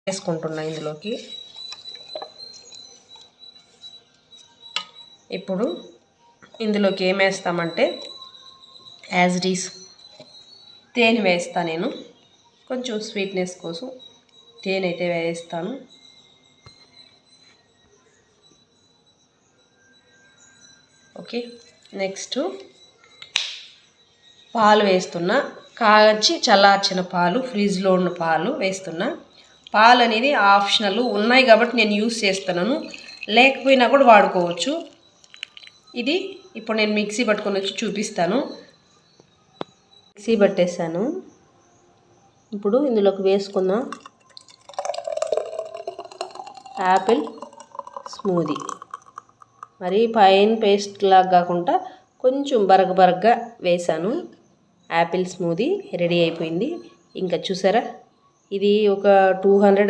వేసుకుంటున్నా ఇందులోకి. ఇప్పుడు ఇందులోకి ఏం వేస్తామంటే యాజ్ ఇట్ ఈస్ తేనె వేస్తాను. నేను కొంచెం స్వీట్నెస్ కోసం తేనె అయితే వేస్తాను. ఓకే, నెక్స్ట్ పాలు వేస్తున్నా. కాచి చల్లార్చిన పాలు, ఫ్రిడ్జ్లో ఉన్న పాలు వేస్తున్నా. పాలు అనేది ఆప్షనల్, ఉన్నాయి కాబట్టి నేను యూస్ చేస్తున్నాను, లేకపోయినా కూడా వాడుకోవచ్చు. ఇది ఇప్పుడు నేను మిక్సీ పట్టుకొని వచ్చి చూపిస్తాను. మిక్సీ పట్టేసాను. ఇప్పుడు ఇందులోకి వేసుకున్న యాపిల్ స్మూదీ, మరి ఫైన్ పేస్ట్ లాగా కాకుండా కొంచెం బరగబరగ్గా వేసాను. యాపిల్ స్మూదీ రెడీ అయిపోయింది. ఇంకా చూసారా, ఇది ఒక 200